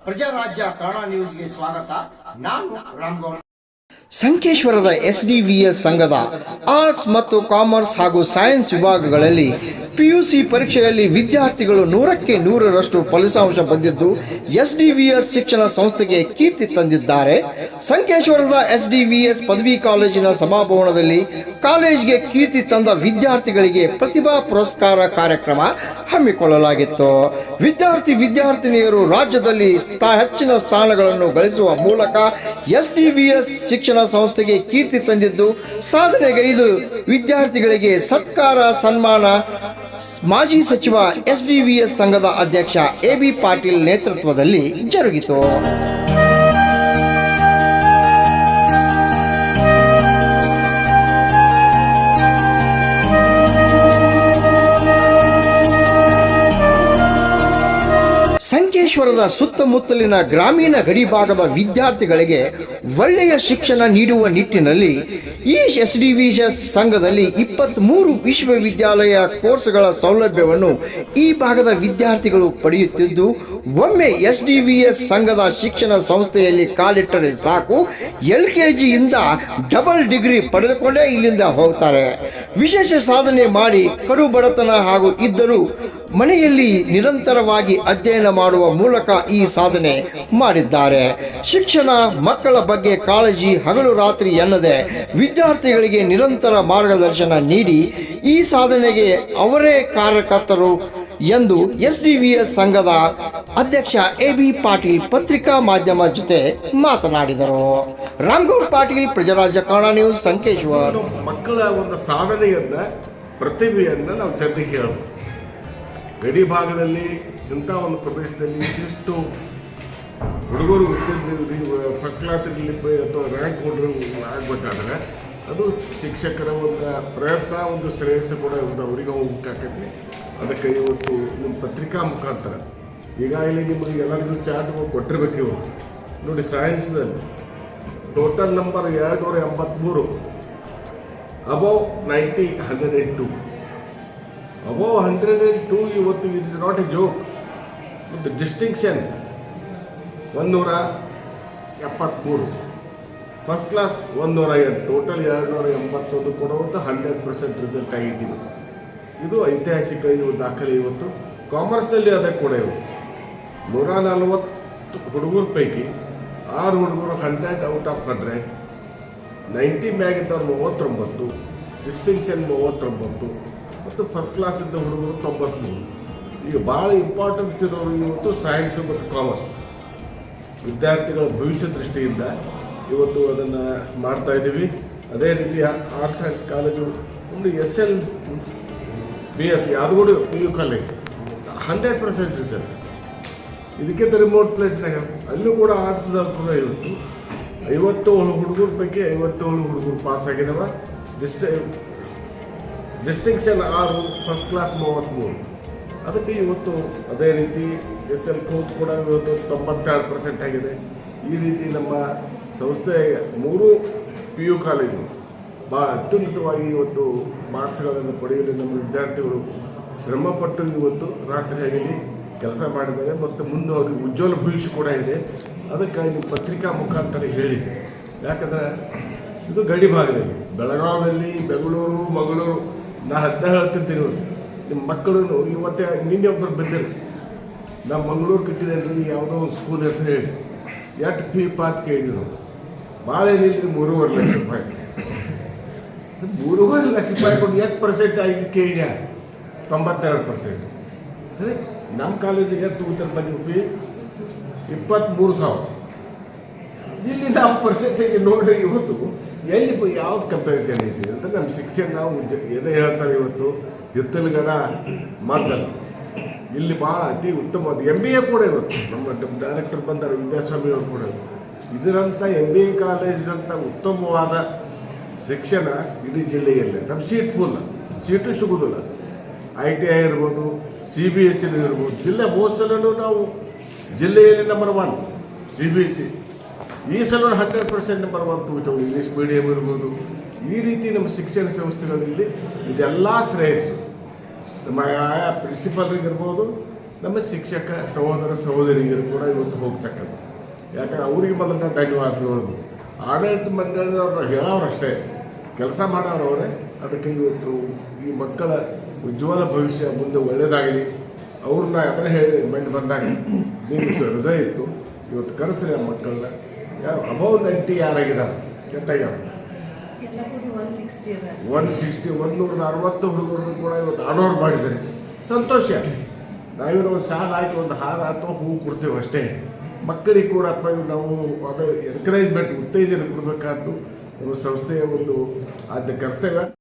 ಪ್ರಜಾರಾಜ್ಯ ಕನ್ನಡ ನ್ಯೂಸ್ಗೆ ಸ್ವಾಗತ. ನಾನು ರಾಮ್ಗೌಡ. ಸಂಕೇಶ್ವರದ ಎಸ್ಡಿವಿಎಸ್ ಸಂಘದ ಆರ್ಟ್ಸ್ ಮತ್ತು ಕಾಮರ್ಸ್ ಹಾಗೂ ಸೈನ್ಸ್ ವಿಭಾಗಗಳಲ್ಲಿ ಪಿಯುಸಿ ಪರೀಕ್ಷೆಯಲ್ಲಿ ವಿದ್ಯಾರ್ಥಿಗಳು 100ಕ್ಕೆ 100ರಷ್ಟು ಫಲಿತಾಂಶ ಬಂದಿದ್ದು ಎಸ್ಡಿವಿಎಸ್ ಶಿಕ್ಷಣ ಸಂಸ್ಥೆಗೆ ಕೀರ್ತಿ ತಂದಿದ್ದಾರೆ. ಸಂಕೇಶ್ವರದ ಎಸ್ಡಿವಿಎಸ್ ಪದವಿ ಕಾಲೇಜಿನ ಸಭಾಭವನದಲ್ಲಿ ಕಾಲೇಜಿಗೆ ಕೀರ್ತಿ ತಂದ ವಿದ್ಯಾರ್ಥಿಗಳಿಗೆ ಪ್ರತಿಭಾ ಪುರಸ್ಕಾರ ಕಾರ್ಯಕ್ರಮ ಹಮ್ಮಿಕೊಳ್ಳಲಾಗಿತ್ತು. ವಿದ್ಯಾರ್ಥಿನಿಯರು ರಾಜ್ಯದಲ್ಲಿ ಹೆಚ್ಚಿನ ಸ್ಥಾನಗಳನ್ನು ಗಳಿಸುವ ಮೂಲಕ ಎಸ್ಡಿವಿಎಸ್ ಶಿಕ್ಷಣ ಸಂಸ್ಥೆಗೆ ಕೀರ್ತಿ ತಂದಿದ್ದು, ಸಾಧನೆಗೈದು ವಿದ್ಯಾರ್ಥಿಗಳಿಗೆ ಸತ್ಕಾರ ಸನ್ಮಾನ ಮಾಜಿ ಸಚಿವ ಎಸ್ಡಿವಿಎಸ್ ಸಂಘದ ಅಧ್ಯಕ್ಷ ಎಬಿ ಪಾಟೀಲ್ ನೇತೃತ್ವದಲ್ಲಿ ಜರುಗಿತು. ಸಂಕೇಶ್ವರದ ಸುತ್ತಮುತ್ತಲಿನ ಗ್ರಾಮೀಣ ಗಡಿಭಾಗದ ವಿದ್ಯಾರ್ಥಿಗಳಿಗೆ ಒಳ್ಳೆಯ ಶಿಕ್ಷಣ ನೀಡುವ ನಿಟ್ಟಿನಲ್ಲಿ ಈ ಎಸ್ಡಿವಿಎಸ್ ಸಂಘದಲ್ಲಿ 23 ವಿಶ್ವವಿದ್ಯಾಲಯ ಕೋರ್ಸ್ಗಳ ಸೌಲಭ್ಯವನ್ನು ಈ ಭಾಗದ ವಿದ್ಯಾರ್ಥಿಗಳು ಪಡೆಯುತ್ತಿದ್ದು, ಒಮ್ಮೆ ಎಸ್ಡಿವಿಎಸ್ ಸಂಘದ ಶಿಕ್ಷಣ ಸಂಸ್ಥೆಯಲ್ಲಿ ಕಾಲಿಟ್ಟರೆ ಸಾಕು, LKGಯಿಂದ ಡಬಲ್ ಡಿಗ್ರಿ ಪಡೆದುಕೊಂಡೇ ಇಲ್ಲಿಂದ ಹೋಗ್ತಾರೆ. ವಿಶೇಷ ಸಾಧನೆ ಮಾಡಿ ಕಡು ಬಡತನ ಹಾಗೂ ಇದ್ದರೂ ಮನೆಯಲ್ಲಿ ನಿರಂತರವಾಗಿ ಅಧ್ಯಯನ ಮಾಡುವ ಮೂಲಕ ಈ ಸಾಧನೆ ಮಾಡಿದ್ದಾರೆ. ಶಿಕ್ಷಣ ಮಕ್ಕಳ ಬಗ್ಗೆ ಕಾಳಜಿ ಹಗಲು ರಾತ್ರಿ ಎನ್ನದೆ ವಿದ್ಯಾರ್ಥಿಗಳಿಗೆ ನಿರಂತರ ಮಾರ್ಗದರ್ಶನ ನೀಡಿ ಈ ಸಾಧನೆಗೆ ಅವರೇ ಕಾರ್ಯಕರ್ತರು ಎಂದು ಎಸ್ಡಿವಿಎಸ್ ಸಂಘದ ಅಧ್ಯಕ್ಷ ಎಬಿ ಪಾಟೀಲ್ ಪತ್ರಿಕಾ ಮಾಧ್ಯಮ ಜೊತೆ ಮಾತನಾಡಿದರು. ರಾಮ್ಗೌಡ್ ಪಾಟೀಲ್, ಪ್ರಜಾರಾಜ್ಯ ಕನ್ನಡ ನ್ಯೂಸ್, ಸಂಕೇಶ್ವರ್. ಮಕ್ಕಳ ಒಂದು ಸಾಧನೆಯನ್ನ ಪ್ರತಿಭೆಯನ್ನ ನಾವು ಜನರಿಗೆ ಹೇಳಬೇಕು. ಗಡಿ ಭಾಗದಲ್ಲಿ ಇಂಥ ಒಂದು ಪ್ರದೇಶದಲ್ಲಿ ಇಷ್ಟು ಹುಡುಗರು ಫಸ್ಟ್ ಕ್ಲಾಸಲ್ಲಿ ಅಥವಾ ರ್ಯಾಂಕ್ ಹೊಡೆದು ಆಗಬೇಕಾದ್ರೆ ಅದು ಶಿಕ್ಷಕರ ಒಂದು ಪ್ರಯತ್ನ, ಒಂದು ಶ್ರೇಯಸ್ಸು ಕೂಡ ಅವರಿಗೆ ಹೋಗ್ಬೇಕಾಗತ್ತೆ. ಅದಕ್ಕೆ ಇವತ್ತು ನಿಮ್ಮ ಪತ್ರಿಕಾ ಮುಖಾಂತರ ಈಗಾಗಲೇ ನಿಮಗೆ ಎಲ್ಲರಿಗೂ ಚಾರ್ಟ್ಗಳು ಕೊಟ್ಟಿರ್ಬೇಕು. ಇವತ್ತು ನೋಡಿ, ಸೈನ್ಸ್ನಲ್ಲಿ ಟೋಟಲ್ ನಂಬರ್ 283, ಅಬೌವ್ 90, 102. ಅಬೌವ್ 102 ಇವತ್ತು it is not A joke. With distinction 173, first class 108, total 281 ಕೊಡುವಂಥ 100% ರಿಸಲ್ಟ್ ಆಗಿದ್ದೀವಿ. ಇದು ಐತಿಹಾಸಿಕ ದಾಖಲೆ. ಇವತ್ತು ಕಾಮರ್ಸ್ನಲ್ಲಿ ಅದಕ್ಕೆ ಕೂಡ ಇವತ್ತು 140 ಹುಡುಗರ ಪೈಕಿ 6 ಹುಡುಗರು 100 ಔಟ್ ಆಫ್ 100, 90 ಮ್ಯಾಗಿದ್ದವ್ರು 39, ಡಿಸ್ಟಿಂಕ್ಷನ್ 39 ಮತ್ತು ಫಸ್ಟ್ ಕ್ಲಾಸ್ ಇದ್ದ ಹುಡುಗರು 93. ಈಗ ಭಾಳ ಇಂಪಾರ್ಟೆನ್ಸ್ ಇರೋರು ಇವತ್ತು ಸೈನ್ಸು ಮತ್ತು ಕಾಮರ್ಸ್ ವಿದ್ಯಾರ್ಥಿಗಳ ಭವಿಷ್ಯ ದೃಷ್ಟಿಯಿಂದ ಇವತ್ತು ಅದನ್ನು ಮಾಡ್ತಾ ಇದ್ದೀವಿ. ಅದೇ ರೀತಿಯ ಆರ್ಟ್ಸ್ ಸೈನ್ಸ್ ಕಾಲೇಜು ಒಂದು SLBS Yadgiri PU college 100% result. ಇದಕ್ಕಿಂತ ರಿಮೋಟ್ ಪ್ಲೇಸ್ನಾಗ ಅಲ್ಲೂ ಕೂಡ ಆರ್ಟ್ಸ್ದಾಗ ಕೂಡ ಇವತ್ತು 57 ಹುಡುಗರ ಪೈಕಿ 57 ಹುಡುಗರು ಪಾಸ್ ಆಗಿದ್ದಾವೆ. Distinction 6, first class 33. ಅದಕ್ಕೆ ಇವತ್ತು ಅದೇ ರೀತಿ SL ಕೋಚ್ ಕೂಡ ಇವತ್ತು 92% ಆಗಿದೆ. ಈ ರೀತಿ ನಮ್ಮ ಸಂಸ್ಥೆ 3 PU ಕಾಲೇಜು ಭಾಳ ಅತ್ಯುನ್ನತವಾಗಿ ಇವತ್ತು ಮಾರ್ಕ್ಸ್ಗಳನ್ನು ಪಡೆಯಲು ನಮ್ಮ ವಿದ್ಯಾರ್ಥಿಗಳು ಶ್ರಮಪಟ್ಟು ಇವತ್ತು ರಾತ್ರಿ ಹಗಲಿ ಕೆಲಸ ಮಾಡಿದ್ದಾರೆ ಮತ್ತು ಮುಂದೆ ಅವ್ರಿಗೆ ಉಜ್ವಲ ಭವಿಷ್ಯ ಕೂಡ ಇದೆ. ಅದಕ್ಕಾಗಿ ನಿಮ್ಮ ಪತ್ರಿಕಾ ಮುಖಾಂತರ ಹೇಳಿ, ಯಾಕಂದರೆ ಇದು ಗಡಿ ಭಾಗದಲ್ಲಿ ಬೆಳಗಾವಿಯಲ್ಲಿ, ಬೆಂಗಳೂರು, ಮಂಗಳೂರು, ನಾ ಹೇಳ್ತಿರ್ತೀನಿ. ನಿಮ್ಮ ಮಕ್ಕಳು ಇವತ್ತೇ ನಿನ್ನೆ ಒಬ್ಬರು ಬಂದಿರು, ನಾವು ಮಂಗಳೂರು ಕಟ್ಟಿದ್ದೇನೆ ಯಾವುದೋ ಒಂದು ಸ್ಕೂಲ್ ಹೆಸರು ಹೇಳಿ ಎಷ್ಟು ಫೀ ಪಾತ್ ಕೇಳಿದ್ರು. ಭಾಳ ಏನಿಲ್ಲ, 3.5 ಲಕ್ಷ ರೂಪಾಯಿ. 3.5 ಲಕ್ಷ ರೂಪಾಯಿ ಕೊಟ್ಟು ಎಷ್ಟು % ಆಗಿ ಕೇಳಿಯ? 92%. ಅದೇ ನಮ್ಮ ಕಾಲೇಜಿಗೆ ಎಷ್ಟು ತಗೋತಾರೆ ಬನ್ನಿ ಫೀ? 23,000. ಇಲ್ಲಿ ನಾವು ಪರ್ಸೆಂಟೇಜ್ ನೋಡ್ರಿ ಇವತ್ತು ಎಲ್ಲಿ ಯಾವ್ದು ಕಂಪ್ಯಾರಿಸನ್ ಐತಿ ಅಂತ ನಮ್ಮ ಶಿಕ್ಷಣ ನಾವು ಏನೇ ಹೇಳ್ತಾರೆ. ಇವತ್ತು ಹಿತ್ತಲಗಡ ಮಾತಲ್ಲ, ಇಲ್ಲಿ ಭಾಳ ಅತಿ ಉತ್ತಮವಾದ MBA ಕೂಡ ಇವತ್ತು ನಮ್ಮ ಡೈರೆಕ್ಟರ್ ಬಂದಾರೆ ವಿದ್ಯಾಸ್ವಾಮಿ ಅವರು ಕೂಡ ಇದರಂಥ MBA ಕಾಲೇಜಿನಂಥ ಉತ್ತಮವಾದ ಶಿಕ್ಷಣ ಇಡೀ ಜಿಲ್ಲೆಯಲ್ಲಿ ನಮ್ಮ ಸೀಟು ಸಿಗೋದಿಲ್ಲ. ITI ಇರ್ಬೋದು, CBSE ಇರ್ಬೋದು, ಜಿಲ್ಲೆ ಹೋದ ಸಲೂ ನಾವು ಜಿಲ್ಲೆಯಲ್ಲಿ ನಂಬರ್ 1 CBSE, ಈ ಸಲ 100% ನಂಬರ್ 1 ತಗೋತೇವೆ. ಇಂಗ್ಲೀಷ್ ಮೀಡಿಯಂ ಇರ್ಬೋದು. ಈ ರೀತಿ ನಮ್ಮ ಶಿಕ್ಷಣ ಸಂಸ್ಥೆಗಳಲ್ಲಿ ಇದೆಲ್ಲ ಶ್ರೇಯಸ್ಸು ನಮ್ಮ ಆಯಾ ಪ್ರಿನ್ಸಿಪಾಲ್ರಿಗಿರ್ಬೋದು, ನಮ್ಮ ಶಿಕ್ಷಕ ಸಹೋದರ ಸಹೋದರಿಯರು ಕೂಡ ಇವತ್ತು ಹೋಗ್ತಕ್ಕಂಥ. ಯಾಕಂದ್ರೆ ಅವರಿಗೆ ಮೊದಲನೇ ಧನ್ಯವಾದಗಳು. ಆಡಳಿತ ಮಂಡಳಿದವ್ರು ಹೇಳೋರಷ್ಟೇ, ಕೆಲಸ ಮಾಡೋರವರೇ. ಅದಕ್ಕೆ ಇವತ್ತು ಈ ಮಕ್ಕಳ ಉಜ್ವಲ ಭವಿಷ್ಯ ಮುಂದೆ ಒಳ್ಳೆಯದಾಗಲಿ. ಅವ್ರನ್ನ ಅದನ್ನು ಹೇಳಿದೆ ಮೆಂಟ್ ಬಂದಾಗ, ನಿಮಗೆ ರಜೆ ಇತ್ತು, ಇವತ್ತು ಕರೆಸ್ರಿ ಆ ಮಕ್ಕಳನ್ನ. ಅಬೌವ್ 90 ಯಾರಾಗಿದ್ದಾರೆ, ಕೆಟ್ಟಾಗ್ಯಾವ 160 160 ಹುಡುಗರನ್ನು ಕೂಡ ಇವತ್ತು ಆಡೋರು ಮಾಡಿದ್ದಾರೆ. ಸಂತೋಷ. ನಾವಿರೋ ಒಂದು ಸಾಲ ಹಾಕಿ ಒಂದು ಹಾರ ಅಥವಾ ಹೂವು ಕೊಡ್ತೇವೆ ಅಷ್ಟೇ. ಮಕ್ಕಳಿಗೆ ಕೂಡ ನಾವು ಅದು ಎನ್ಕರೇಜ್ಮೆಂಟ್, ಉತ್ತೇಜನ ಕೊಡಬೇಕಾದ್ದು ನಮ್ಮ ಸಂಸ್ಥೆಯ ಒಂದು ಆದ್ಯ ಕರ್ತವ್ಯ.